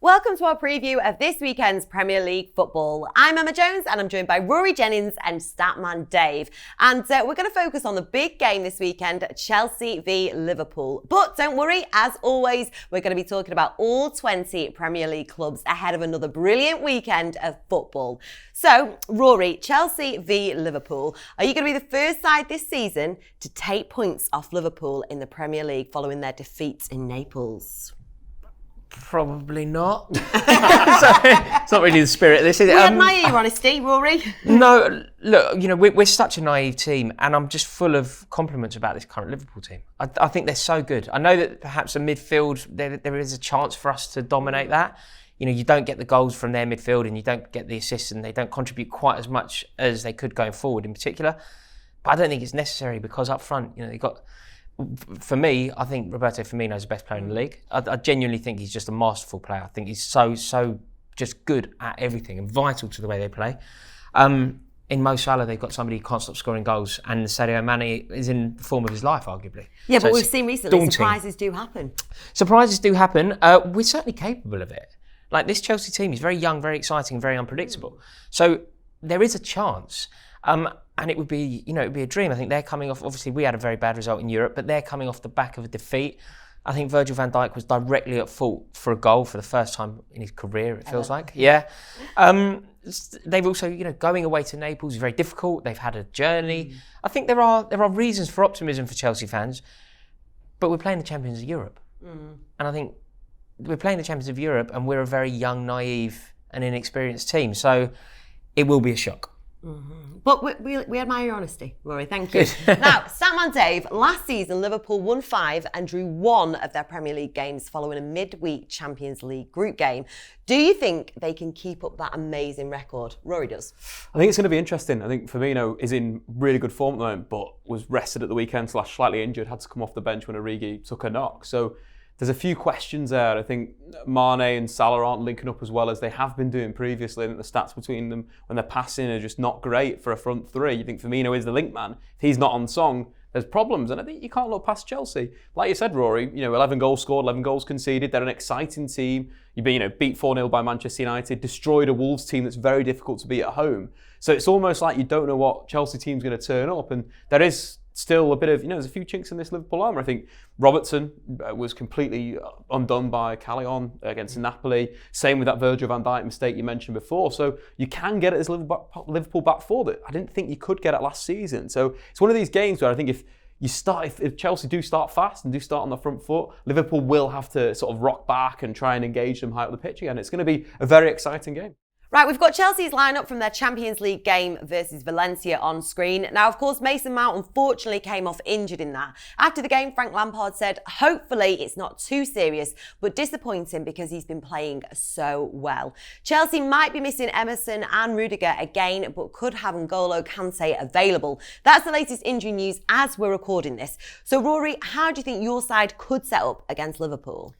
Welcome to our preview of this weekend's Premier League football. I'm Emma Jones and I'm joined by Rory Jennings and Statman Dave. And we're going to focus on the big game this weekend, Chelsea v Liverpool. But don't worry, as always, we're going to be talking about all 20 Premier League clubs ahead of another brilliant weekend of football. So, Rory, Chelsea v Liverpool. Are you going to be the first side this season to take points off Liverpool in the Premier League following their defeat in Naples? Probably not. It's not really the spirit of this, is it? We admire your honesty, Rory. No, look, we're such a naive team, and I'm just full of compliments about this current Liverpool team. I think they're so good. I know that perhaps the midfield, there is a chance for us to dominate that. You don't get the goals from their midfield, and you don't get the assists, and they don't contribute quite as much as they could going forward in particular. But I don't think it's necessary because up front, they've got... For me, I think Roberto Firmino is the best player in the league. I genuinely think he's just a masterful player. I think he's so just good at everything and vital to the way they play. In Mo Salah, they've got somebody who can't stop scoring goals, and Sadio Mane is in the form of his life, arguably. Yeah, but we've seen recently daunting. Surprises do happen. Surprises do happen. We're certainly capable of it. Like, this Chelsea team is very young, very exciting, very unpredictable. So there is a chance. And it would be, it'd be a dream. I think they're coming off, obviously we had a very bad result in Europe, but they're coming off the back of a defeat. I think Virgil van Dijk was directly at fault for a goal for the first time in his career, it feels like. Yeah. They've also, going away to Naples is very difficult. They've had a journey. I think there are reasons for optimism for Chelsea fans, but we're playing the champions of Europe. And I think we're playing the champions of Europe, and we're a very young, naive and inexperienced team. So it will be a shock. Mm-hmm. But we admire your honesty, Rory. Thank you. Now, Statman Dave, last season Liverpool won 5 and drew 1 of their Premier League games following a midweek Champions League group game. Do you think they can keep up that amazing record? Rory does. I think it's going to be interesting. I think Firmino is in really good form at the moment, but was rested at the weekend / slightly injured, had to come off the bench when Origi took a knock. So there's a few questions there. I think Mane and Salah aren't linking up as well as they have been doing previously. I think the stats between them when they're passing are just not great for a front three. You think Firmino is the link man. If he's not on song, there's problems. And I think you can't look past Chelsea. Like you said, Rory, 11 goals scored, 11 goals conceded. They're an exciting team. You've been, beat 4-0 by Manchester United, destroyed a Wolves team that's very difficult to beat at home. So it's almost like you don't know what Chelsea team's going to turn up. And there is still a bit of, there's a few chinks in this Liverpool armour. I think Robertson was completely undone by Callejon against Napoli. Same with that Virgil van Dijk mistake you mentioned before. So you can get it as Liverpool back four that I didn't think you could get it last season. So it's one of these games where I think if Chelsea do start fast and do start on the front foot, Liverpool will have to sort of rock back and try and engage them high up the pitch again. It's going to be a very exciting game. Right, we've got Chelsea's lineup from their Champions League game versus Valencia on screen. Now, of course, Mason Mount unfortunately came off injured in that. After the game, Frank Lampard said, hopefully it's not too serious, but disappointing because he's been playing so well. Chelsea might be missing Emerson and Rudiger again, but could have N'Golo Kante available. That's the latest injury news as we're recording this. So, Rory, how do you think your side could set up against Liverpool?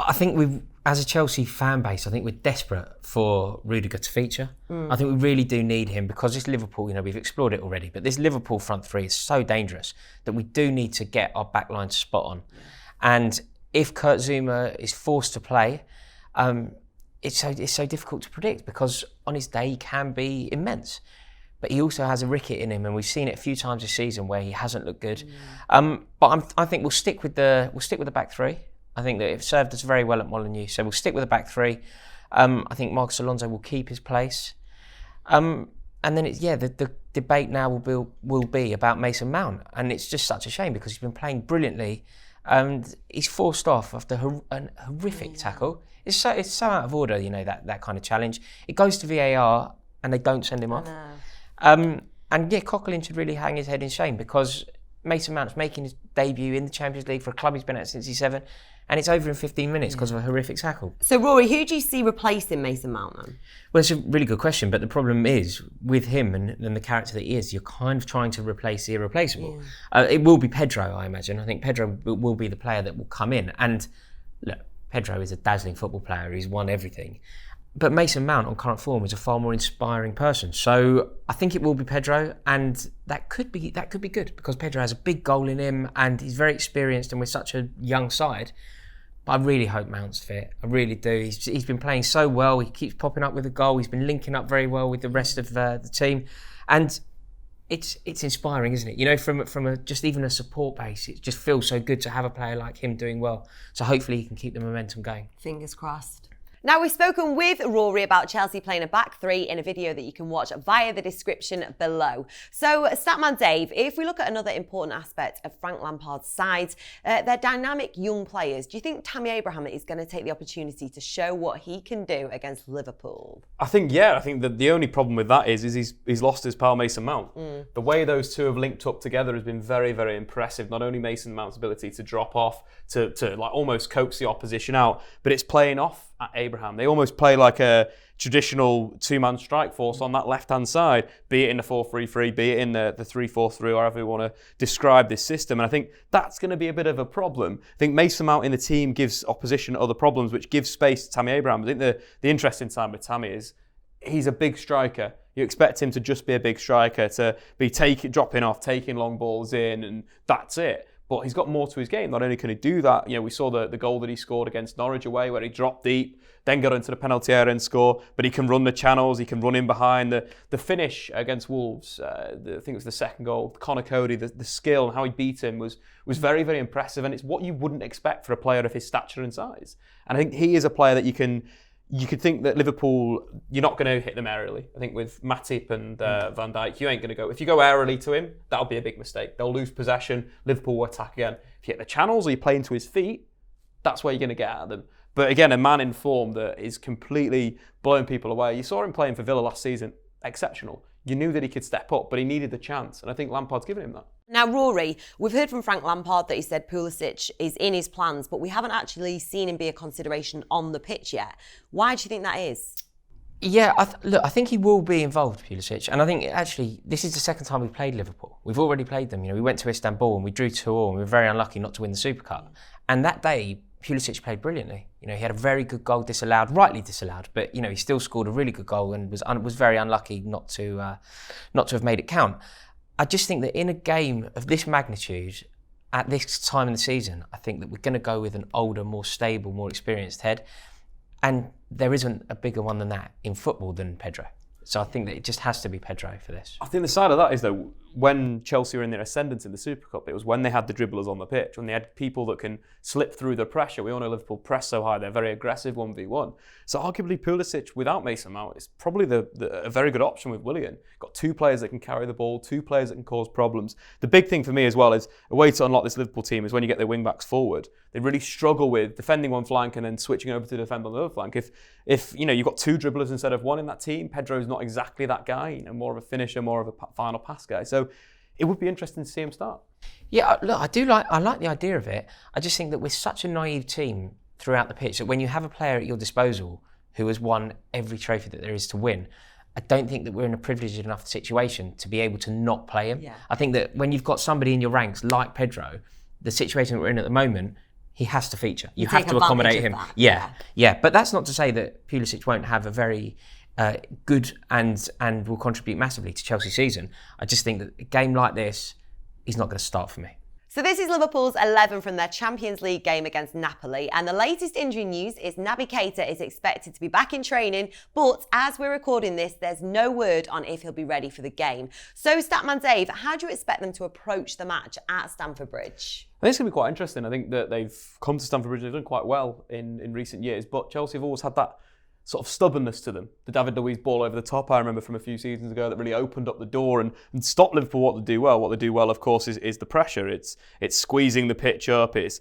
I think as a Chelsea fan base, I think we're desperate for Rudiger to feature. I think we really do need him because this Liverpool, we've explored it already, but this Liverpool front three is so dangerous that we do need to get our back line spot on. And if Kurt Zouma is forced to play, it's so difficult to predict because on his day he can be immense. But he also has a ricket in him, and we've seen it a few times this season where he hasn't looked good. But I think we'll stick with the back three. I think that it served us very well at Molineux, so we'll stick with the back three. I think Marcos Alonso will keep his place, and then the debate now will be about Mason Mount, and it's just such a shame because he's been playing brilliantly, and he's forced off after a horrific tackle. It's so out of order, that kind of challenge. It goes to VAR and they don't send him off. Coquelin should really hang his head in shame because Mason Mount's making his debut in the Champions League for a club he's been at since he's 7, and it's over in 15 minutes because of a horrific tackle. So, Rory, who do you see replacing Mason Mount then? Well, it's a really good question, but the problem is, with him and the character that he is, you're kind of trying to replace the irreplaceable. Yeah. It will be Pedro, I imagine. I think Pedro will be the player that will come in. And look, Pedro is a dazzling football player. He's won everything. But Mason Mount, on current form, is a far more inspiring person. So I think it will be Pedro, and that could be good because Pedro has a big goal in him, and he's very experienced, and we're such a young side. But I really hope Mount's fit. I really do. He's been playing so well. He keeps popping up with a goal. He's been linking up very well with the rest of the team. And it's inspiring, isn't it? You know, from just even a support base, it just feels so good to have a player like him doing well. So hopefully he can keep the momentum going. Fingers crossed. Now, we've spoken with Rory about Chelsea playing a back three in a video that you can watch via the description below. So, Statman Dave, if we look at another important aspect of Frank Lampard's side, they're dynamic young players. Do you think Tammy Abraham is going to take the opportunity to show what he can do against Liverpool? I think that the only problem with that is he's lost his pal Mason Mount. The way those two have linked up together has been very, very impressive. Not only Mason Mount's ability to drop off, to like almost coax the opposition out, but it's playing off at Abraham. They almost play like a traditional two-man strike force on that left-hand side, be it in the 4-3-3, be it in the 3-4-3, or however you want to describe this system. And I think that's going to be a bit of a problem. I think Mason Mount in the team gives opposition other problems, which gives space to Tammy Abraham. I think the interesting side with Tammy is he's a big striker. You expect him to just be a big striker, to be dropping off, taking long balls in, and that's it. But he's got more to his game. Not only can he do that, we saw the goal that he scored against Norwich away, where he dropped deep, then got into the penalty area and score. But he can run the channels, he can run in behind. The finish against Wolves, I think it was the second goal, Connor Cody, the skill and how he beat him was very, very impressive. And it's what you wouldn't expect for a player of his stature and size. And I think he is a player that you could think that Liverpool, you're not going to hit them aerially. I think with Matip and Van Dijk, you ain't going to go. If you go aerially to him, that'll be a big mistake. They'll lose possession. Liverpool will attack again. If you hit the channels or you play into his feet, that's where you're going to get at them. But again, a man in form that is completely blowing people away. You saw him playing for Villa last season. Exceptional. You knew that he could step up, but he needed the chance. And I think Lampard's given him that. Now, Rory, we've heard from Frank Lampard that he said Pulisic is in his plans, but we haven't actually seen him be a consideration on the pitch yet. Why do you think that is? Yeah, I think he will be involved, Pulisic. And I think actually this is the second time we've played Liverpool. We've already played them. We went to Istanbul and we drew 2-2 and we were very unlucky not to win the Super Cup. And that day, Pulisic played brilliantly. He had a very good goal disallowed, rightly disallowed, but he still scored a really good goal and was very unlucky not to have made it count. I just think that in a game of this magnitude, at this time in the season, I think that we're going to go with an older, more stable, more experienced head. And there isn't a bigger one than that in football than Pedro. So I think that it just has to be Pedro for this. I think the side of that is, though, when Chelsea were in their ascendance in the Super Cup, it was when they had the dribblers on the pitch, when they had people that can slip through the pressure. We all know Liverpool press so high, they're very aggressive 1v1. So arguably Pulisic without Mason Mount is probably a very good option with Willian. Got two players that can carry the ball, two players that can cause problems. The big thing for me as well is a way to unlock this Liverpool team is when you get their wing-backs forward. They really struggle with defending one flank and then switching over to defend on the other flank. If you've got two dribblers instead of one in that team, Pedro's not exactly that guy, more of a finisher, more of a final pass guy. So it would be interesting to see him start. Yeah, look, I like the idea of it. I just think that we're such a naive team throughout the pitch that when you have a player at your disposal who has won every trophy that there is to win, I don't think that we're in a privileged enough situation to be able to not play him. Yeah. I think that when you've got somebody in your ranks like Pedro, the situation that we're in at the moment, he has to feature. You have to accommodate him. Yeah. But that's not to say that Pulisic won't have a very good and will contribute massively to Chelsea's season. I just think that a game like this, he's not going to start for me. So this is Liverpool's 11 from their Champions League game against Napoli. And the latest injury news is Naby Keita is expected to be back in training. But as we're recording this, there's no word on if he'll be ready for the game. So Statman Dave, how do you expect them to approach the match at Stamford Bridge? I think it's going to be quite interesting. I think that they've come to Stamford Bridge, they've done quite well in recent years. But Chelsea have always had that sort of stubbornness to them. The David Luiz ball over the top, I remember from a few seasons ago, that really opened up the door and stopped Liverpool what they do well. What they do well, of course, is the pressure. It's squeezing the pitch up. It's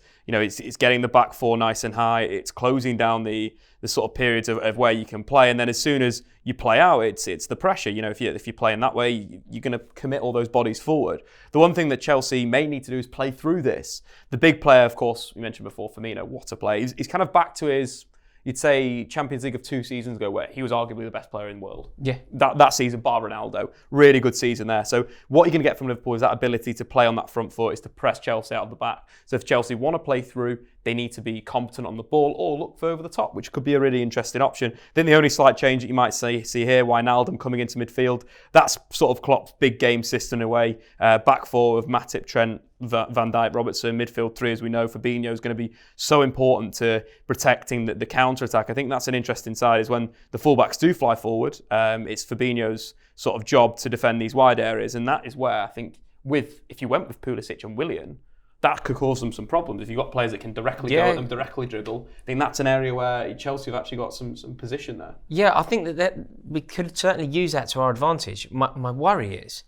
getting the back four nice and high. It's closing down the sort of periods of where you can play. And then as soon as you play out, it's the pressure. If you're playing that way, you're going to commit all those bodies forward. The one thing that Chelsea may need to do is play through this. The big player, of course, we mentioned before, Firmino, what a play. He's kind of back to his, you'd say, Champions League of 2 seasons ago, where he was arguably the best player in the world. Yeah. That season, bar Ronaldo. Really good season there. So what you're going to get from Liverpool is that ability to play on that front foot, is to press Chelsea out of the back. So if Chelsea want to play through, they need to be competent on the ball or look further the top, which could be a really interesting option. Then the only slight change that you might see here, Wijnaldum coming into midfield. That's sort of Klopp's big game system in a way. Back four of Matip, Trent, Van Dijk, Robertson, midfield three, as we know. Fabinho is going to be so important to protecting the counter-attack. I think that's an interesting side, is when the fullbacks do fly forward, it's Fabinho's sort of job to defend these wide areas, and that is where I think if you went with Pulisic and Willian, that could cause them some problems. If you've got players that can directly go at them, directly dribble, I think that's an area where Chelsea have actually got some position there. Yeah, I think that we could certainly use that to our advantage. My worry is,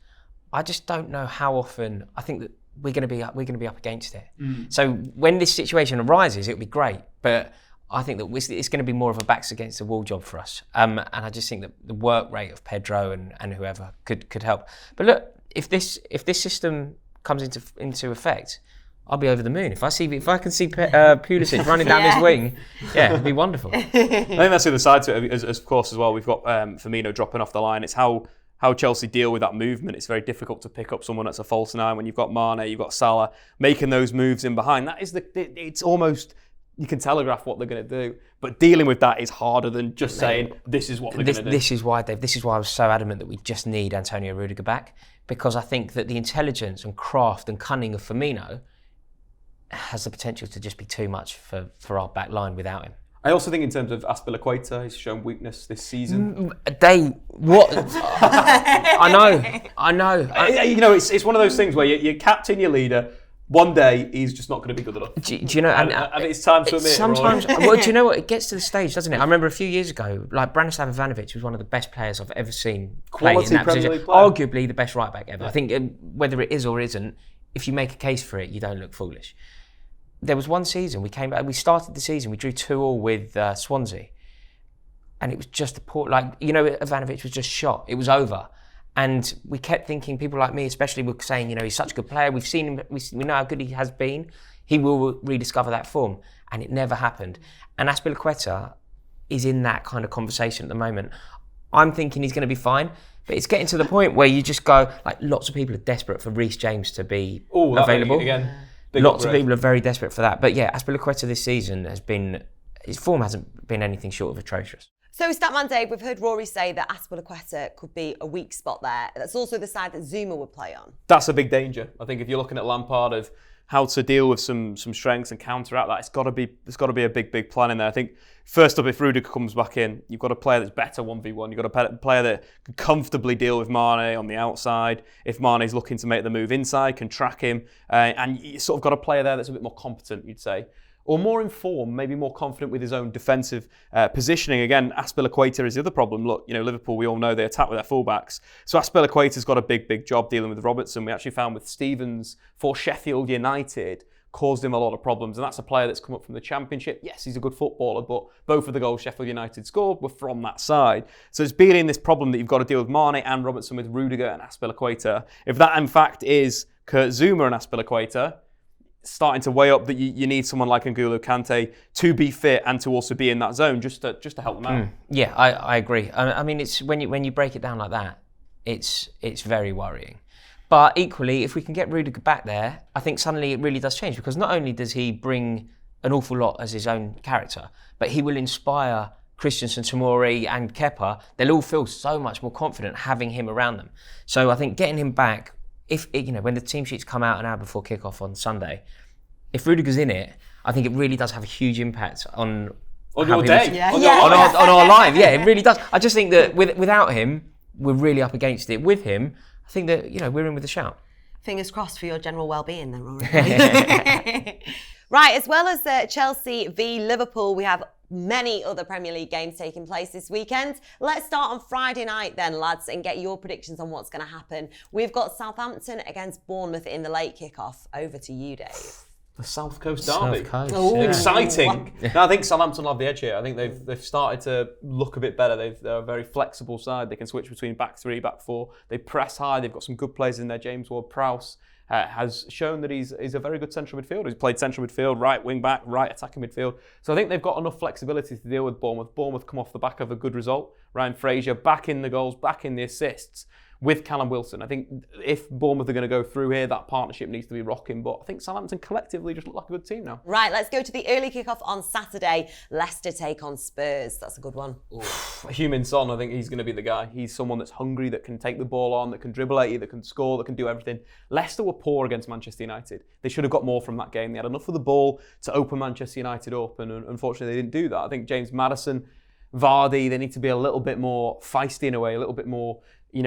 I just don't know how often. I think that we're going to be up against it. So when this situation arises, it'll be great. But I think that it's going to be more of a backs against the wall job for us. And I just think that the work rate of Pedro and whoever could help. But look, if this system comes into effect, I'll be over the moon. If I can see Pulisic running down this wing, it'd be wonderful. I think that's the other side to it, as of course, as well. We've got Firmino dropping off the line. It's how Chelsea deal with that movement. It's very difficult to pick up someone that's a false nine when you've got Mane, you've got Salah making those moves in behind. It's almost, you can telegraph what they're going to do, but dealing with that is harder than just saying this is what we're going to do. This is why I was so adamant that we just need Antonio Rudiger back, because I think that the intelligence and craft and cunning of Firmino has the potential to just be too much for our back line without him. I also think in terms of Azpilicueta, he's shown weakness this season. I know. It's one of those things where you captain your leader. One day he's just not going to be good enough. Do you know? And it's time to admit. Sometimes, well, do you know what? It gets to the stage, doesn't it? I remember a few years ago, like Branislav Ivanovic was one of the best players I've ever seen play in that position. Arguably the best right back ever. Yeah. I think whether it is or isn't, if you make a case for it, you don't look foolish. There was one season we started the season, we drew 2-2 with Swansea, and it was just a poor, Ivanovic was just shot. It was over. And we kept thinking, people like me especially were saying, he's such a good player. We've seen him, we know how good he has been. He will rediscover that form. And it never happened. And Azpilicueta is in that kind of conversation at the moment. I'm thinking he's going to be fine. But it's getting to the point where you just go, lots of people are desperate for Reece James to be available. Again. Lots of people are very desperate for that. But yeah, Azpilicueta this season his form hasn't been anything short of atrocious. So, Statman Dave, we've heard Rory say that Azpilicueta could be a weak spot there. That's also the side that Zouma would play on. That's a big danger. I think if you're looking at Lampard of how to deal with some strengths and counteract that, there's got to be a big plan in there. I think first up, if Rudiger comes back in, you've got a player that's better 1v1. You've got a player that can comfortably deal with Mane on the outside. If Mane's looking to make the move inside, can track him, and you sort of got a player there that's a bit more competent, you'd say. Or more informed, maybe more confident with his own defensive positioning. Again, Azpilicueta is the other problem. Look, Liverpool, we all know they attack with their fullbacks. So Azpilicueta's got a big job dealing with Robertson. We actually found with Stevens for Sheffield United caused him a lot of problems. And that's a player that's come up from the Championship. Yes, he's a good footballer, but both of the goals Sheffield United scored were from that side. So it's been in this problem that you've got to deal with Mane and Robertson with Rudiger and Azpilicueta. If that, in fact, is Kurt Zouma and Azpilicueta, starting to weigh up that you need someone like N'Golo Kante to be fit and to also be in that zone just to help them out. Yeah, I agree. I mean, it's when you break it down like that, it's very worrying. But equally, if we can get Rudiger back there, I think suddenly it really does change, because not only does he bring an awful lot as his own character, but he will inspire Christensen, Tomori and Kepa. They'll all feel so much more confident having him around them. So I think getting him back, when the team sheets come out an hour before kickoff on Sunday, if Rudiger's in it, I think it really does have a huge impact on your day, on our life. Yeah, it really does. I just think that without him, we're really up against it. With him, I think that we're in with a shout. Fingers crossed for your general well-being then, Rory. Right, as well as Chelsea v Liverpool, we have many other Premier League games taking place this weekend. Let's start on Friday night then, lads, and get your predictions on what's going to happen. We've got Southampton against Bournemouth in the late kickoff. Over to you, Dave. The South Coast derby. Coast, exciting. No, I think Southampton will have the edge here. I think they've started to look a bit better. They're a very flexible side. They can switch between back three, back four. They press high. They've got some good players in there. James Ward-Prowse has shown that he's a very good central midfielder. He's played central midfield, right wing back, right attacking midfield. So I think they've got enough flexibility to deal with Bournemouth. Bournemouth come off the back of a good result. Ryan Fraser back in the goals, back in the assists. with Callum Wilson. I think if Bournemouth are going to go through here, that partnership needs to be rocking. But I think Southampton collectively just look like a good team now. Right, let's go to the early kickoff on Saturday. Leicester take on Spurs. That's a good one. Heung-min Son, I think he's going to be the guy. He's someone that's hungry, that can take the ball on, that can dribble at you, that can score, that can do everything. Leicester were poor against Manchester United. They should have got more from that game. They had enough of the ball to open Manchester United up, and unfortunately they didn't do that. I think James Maddison, Vardy, they need to be a little bit more feisty in a way, a little bit more,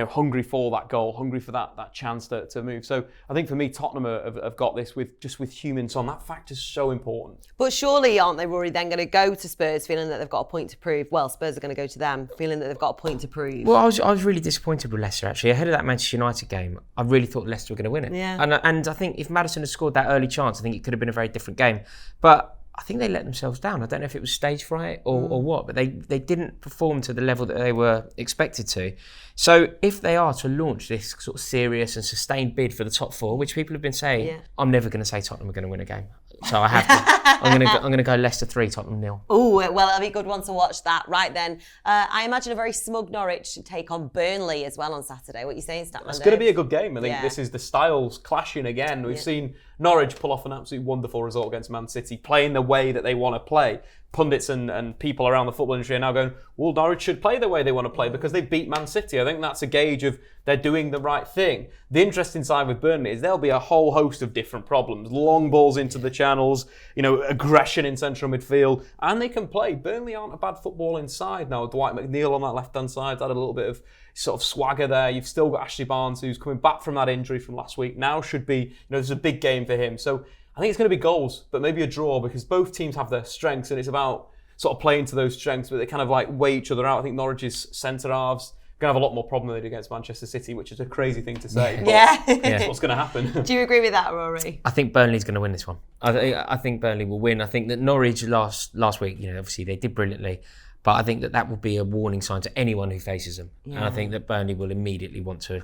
hungry for that goal, hungry for that chance to move. So I think for me, Tottenham have got this with Heung-min Son. That factor's so important. But surely, aren't they, Rory, then going to go to Spurs feeling that they've got a point to prove? Well, Spurs are going to go to them feeling that they've got a point to prove. Well, I was really disappointed with Leicester, actually. Ahead of that Manchester United game, I really thought Leicester were going to win it. Yeah. And I think if Maddison had scored that early chance, I think it could have been a very different game. But I think they let themselves down. I don't know if it was stage fright or what, but they didn't perform to the level that they were expected to. So if they are to launch this sort of serious and sustained bid for the top four, which people have been saying, I'm never going to say Tottenham are going to win a game. So I have to. I'm going to go Leicester 3, Tottenham 0. Oh, well, it'll be a good one to watch that. Right then, I imagine a very smug Norwich take on Burnley as well on Saturday. What are you saying, Statman? It's going to be a good game. I think this is the styles clashing again. We've seen Norwich pull off an absolutely wonderful result against Man City, playing the way that they want to play. Pundits and people around the football industry are now going, well, Norwich should play the way they want to play because they beat Man City. I think that's a gauge of they're doing the right thing. The interesting side with Burnley is there'll be a whole host of different problems. Long balls into the channels, aggression in central midfield, and they can play. Burnley aren't a bad football inside now. Dwight McNeil on that left-hand side had a little bit of sort of swagger there. You've still got Ashley Barnes, who's coming back from that injury from last week. Now should be, there's a big game for him. So I think it's going to be goals, but maybe a draw because both teams have their strengths and it's about sort of playing to those strengths, but they kind of like weigh each other out. I think Norwich's centre-halves going to have a lot more problem than they did against Manchester City, which is a crazy thing to say. But what's going to happen? Do you agree with that, Rory? I think Burnley's going to win this one. I think Burnley will win. I think that Norwich last week, obviously they did brilliantly. But I think that will be a warning sign to anyone who faces them. Yeah. And I think that Burnley will immediately want to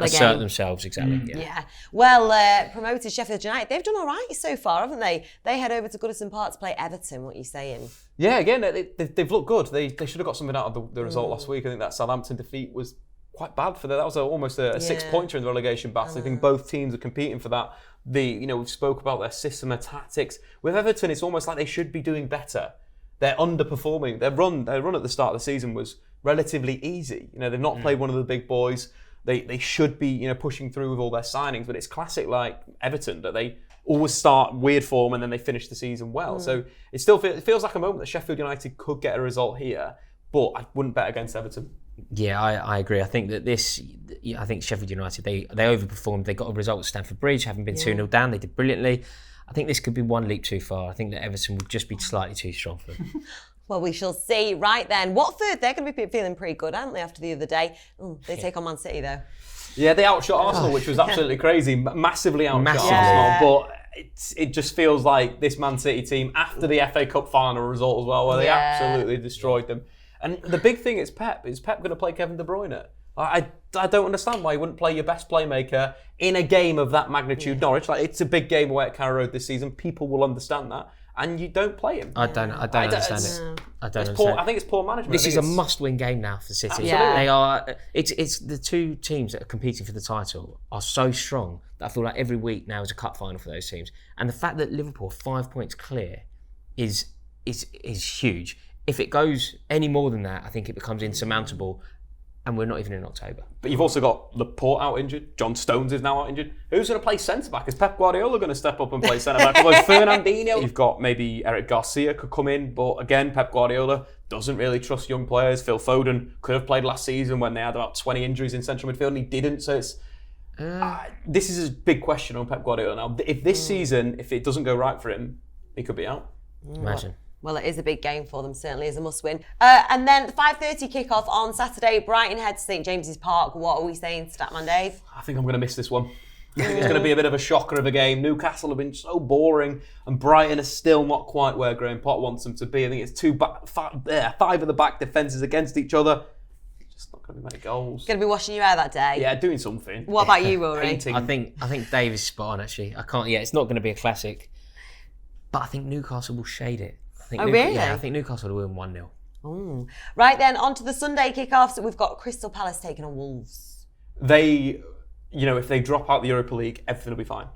assert themselves. Exactly. Yeah. Well, promoted Sheffield United, they've done all right so far, haven't they? They head over to Goodison Park to play Everton. What are you saying? Yeah, again, they've looked good. They should have got something out of the result last week. I think that Southampton defeat was quite bad for them. That was almost a 6-pointer in the relegation battle. I think both teams are competing for that. We spoke about their system, their tactics. With Everton, it's almost like they should be doing better. They're underperforming. Their run at the start of the season was relatively easy. They've not played one of the big boys. They should be pushing through with all their signings, but it's classic like Everton that they always start weird form and then they finish the season well. So it feels like a moment that Sheffield United could get a result here, but I wouldn't bet against Everton. Yeah, I agree. I think that I think Sheffield United, they overperformed. They got a result at Stamford Bridge, having been 2-0 down. They did brilliantly. I think this could be one leap too far. I think that Everton would just be slightly too strong for them. Well, we shall see. Right then, Watford, they're going to be feeling pretty good, aren't they, after the other day? They take on Man City, though. Yeah, they outshot Arsenal, which was absolutely crazy. Massively outshot Arsenal. But it just feels like this Man City team, after the FA Cup final result as well, where they absolutely destroyed them. And the big thing is Pep. Is Pep going to play Kevin De Bruyne? I don't understand why you wouldn't play your best playmaker in a game of that magnitude. Norwich, it's a big game away at Carrow Road this season. People will understand that, and you don't play him. I don't understand it. I don't understand. Poor, I think it's poor management. This is a must-win game now for City. Absolutely. They are. It's the two teams that are competing for the title are so strong that I feel like every week now is a cup final for those teams. And the fact that Liverpool are 5 points clear is huge. If it goes any more than that, I think it becomes insurmountable. And we're not even in October. But you've also got Laporte out injured. John Stones is now out injured. Who's going to play centre-back? Is Pep Guardiola going to step up and play centre-back? Or is Fernandinho? You've got maybe Eric Garcia could come in. But again, Pep Guardiola doesn't really trust young players. Phil Foden could have played last season when they had about 20 injuries in central midfield and he didn't. So it's this is a big question on Pep Guardiola now. If this season, if it doesn't go right for him, he could be out. Imagine. Well, it is a big game for them, certainly is a must-win. And then the 5:30 kick-off on Saturday, Brighton head to St James's Park. What are we saying, Statman Dave? I think I'm going to miss this one. I think it's going to be a bit of a shocker of a game. Newcastle have been so boring, and Brighton are still not quite where Graham Potter wants them to be. I think it's five of the back defences against each other. Just not going to be many goals. Going to be washing your hair that day? Yeah, doing something. What about you, Rory? Painting. I think Dave is spot on, actually. It's not going to be a classic, but I think Newcastle will shade it. Really? Yeah, I think Newcastle will win 1-0. Right then, on to the Sunday kickoffs. We've got Crystal Palace taking on Wolves. they, if they drop out the Europa League, everything will be fine.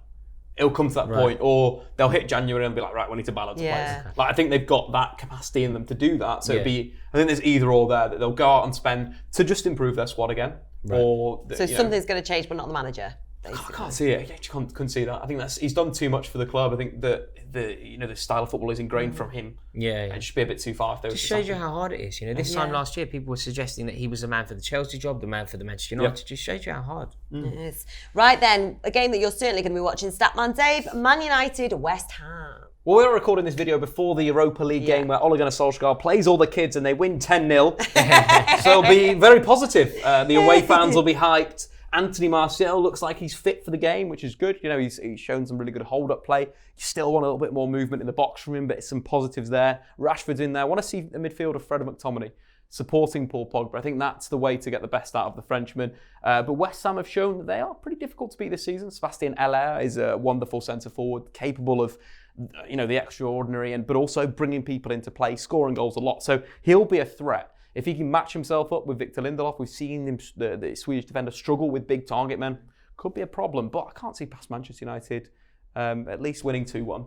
It'll come to that point, or they'll hit January and be like, right, we need to balance players. Like, I think they've got that capacity in them to do that. So I think there's either or there, that they'll go out and spend to just improve their squad again. Right. Or something's going to change, but not the manager. Basically. I can't see it. You couldn't see that. I think he's done too much for the club. I think that the style of football is ingrained from him. It just be a bit too far. If just shows you how hard it is. This time last year, people were suggesting that he was the man for the Chelsea job, the man for the Manchester United. Just shows you how hard it is. Right then, a game that you're certainly going to be watching, Statman Dave, Man United, West Ham. Well, we were recording this video before the Europa League game where Ole Gunnar Solskjaer plays all the kids and they win 10-0. So it'll be very positive. The away fans will be hyped. Anthony Martial looks like he's fit for the game, which is good. He's shown some really good hold-up play. You still want a little bit more movement in the box from him, but some positives there. Rashford's in there. I want to see a midfielder, Fred McTominay, supporting Paul Pogba. I think that's the way to get the best out of the Frenchman. But West Ham have shown that they are pretty difficult to beat this season. Sebastian Haller is a wonderful centre-forward, capable of the extraordinary, but also bringing people into play, scoring goals a lot. So he'll be a threat. If he can match himself up with Victor Lindelof, we've seen him, the Swedish defender, struggle with big target men. Could be a problem, but I can't see past Manchester United at least winning 2-1.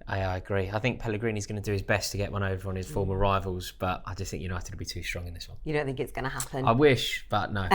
I agree. I think Pellegrini's going to do his best to get one over on his former rivals, but I just think United will be too strong in this one. You don't think it's going to happen? I wish, but no.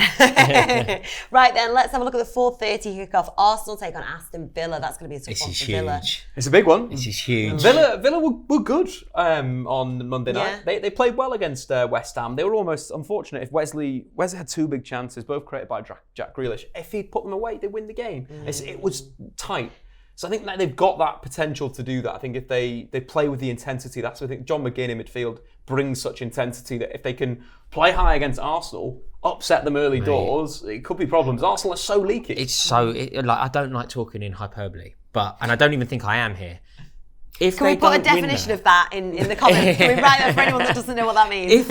Right then, let's have a look at the 4:30 kickoff. Arsenal take on Aston Villa. That's going to be a tough one for Villa. It's a big one. This is huge. Villa were good on Monday night. They played well against West Ham. They were almost unfortunate. If Wesley had two big chances, both created by Jack Grealish. If he'd put them away, they'd win the game. It was tight. So I think that they've got that potential to do that. I think if they play with the intensity, that's what I think John McGinn in midfield brings such intensity that if they can play high against Arsenal, upset them early doors, it could be problems. Arsenal are so leaky. I don't like talking in hyperbole, and I don't even think I am here. Can we put a definition of that in the comments? Can we write that for anyone that doesn't know what that means?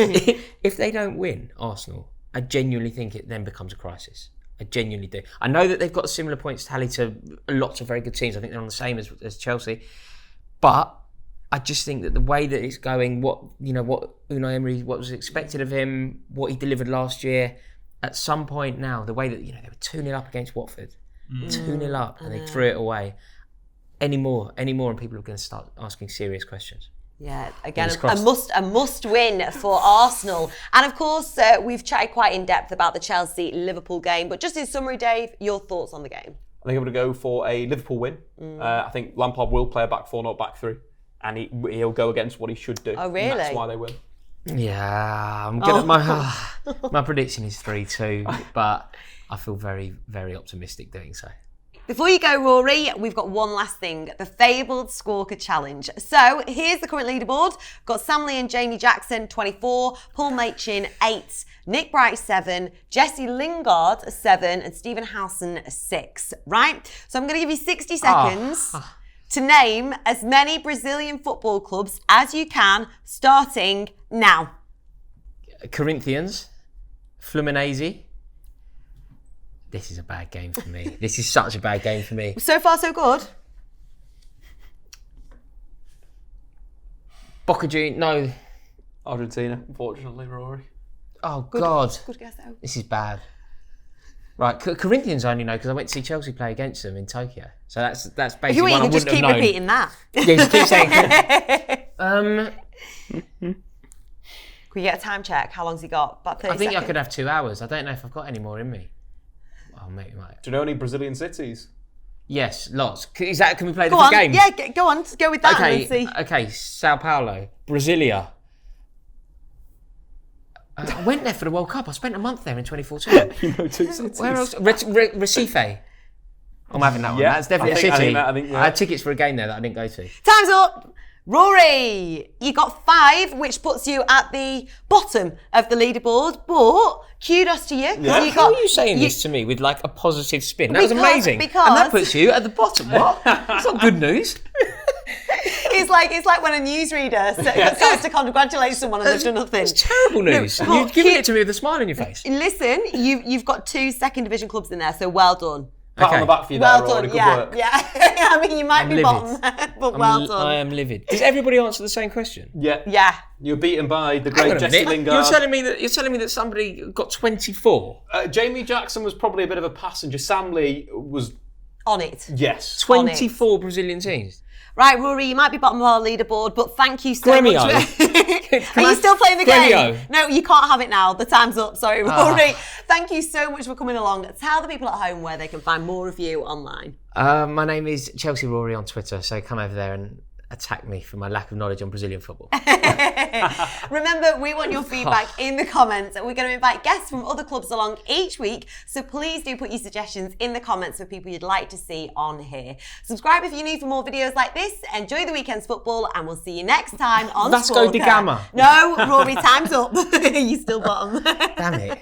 If they don't win, Arsenal, I genuinely think it then becomes a crisis. I genuinely do. I know that they've got a similar points tally to lots of very good teams. I think they're on the same as Chelsea. But I just think that the way that it's going, what Unai Emery, what was expected of him, what he delivered last year, at some point now, the way that they were 2-0 up against Watford, 2-0 up, and they threw it away. Any more, and people are going to start asking serious questions. Yeah, again, a must win for Arsenal. And of course, we've chatted quite in depth about the Chelsea-Liverpool game. But just in summary, Dave, your thoughts on the game? I think I'm going to go for a Liverpool win. I think Lampard will play a back four, not back three. And he'll go against what he should do. Oh, really? And that's why they will. Yeah, I'm gonna. My prediction is 3-2, but I feel very, very optimistic doing so. Before you go, Rory, we've got one last thing, the fabled Squawka Challenge. So here's the current leaderboard. Got Sam Lee and Jamie Jackson, 24, Paul Machin, 8, Nick Bright, 7, Jesse Lingard, 7, and Stephen Howson, 6. Right? So I'm going to give you 60 seconds to name as many Brazilian football clubs as you can, starting now. Corinthians, Fluminense. This is a bad game for me. This is such a bad game for me. So far, so good. Boca Juniors, no. Argentina, unfortunately, Rory. Oh, God. Good guess, though. This is bad. Right, Corinthians I only know because I went to see Chelsea play against them in Tokyo. So that's basically one I wouldn't have known. You can just keep repeating that. Yeah, just keep saying Can we get a time check? How long's he got? About 30 I think seconds. I could have 2 hours. I don't know if I've got any more in me. Oh, mate. Do you know any Brazilian cities? Yes, lots. Can we play Go the on. game? Yeah, go on. Let's go with that and see. Okay, Sao Paulo, Brasilia. I went there for the World Cup. I spent a month there in 2014. You know 2 cities. Where else? Recife. I'm having that one. Yeah, That's definitely a city. I think, I had tickets for a game there that I didn't go to. Time's up. Rory, you got 5, which puts you at the bottom of the leaderboard, but kudos to you. Yeah. How are you saying this to me with like a positive spin? That was amazing. Because and that puts you at the bottom. What? That's not good news. It's like when a newsreader starts to congratulate someone and they've done nothing. It's terrible news. No, You've given it to me with a smile on your face. Listen, you've got 2 second division clubs in there, so well done. Pat on the back for you there, Well Rory. done, Good yeah, work. yeah. I mean, you might I'm be livid. bottom there, but well done. I am livid. Does everybody answer the same question? Yeah. Yeah. You're beaten by the Hang on great a Jesse minute. Lingard. You're telling me that somebody got 24. Jamie Jackson was probably a bit of a passenger. Sam Lee was, On it. yes. 24 Brazilian teams. Right, Rory, you might be bottom of our leaderboard, but thank you so Gremio. much. Are you still playing the game? Gremio. No, you can't have it now. The time's up. Sorry, Rory. Thank you so much for coming along. Tell the people at home where they can find more of you online. My name is Chelsea Rory on Twitter, so come over there and attack me for my lack of knowledge on Brazilian football. Remember, we want your feedback in the comments. We're going to invite guests from other clubs along each week, so please do put your suggestions in the comments for people you'd like to see on here. Subscribe if you're new for more videos like this. Enjoy the weekend's football, and we'll see you next time on Vasco da Squawka. Gama. No, Rory, time's up. You're still bottom. Damn it.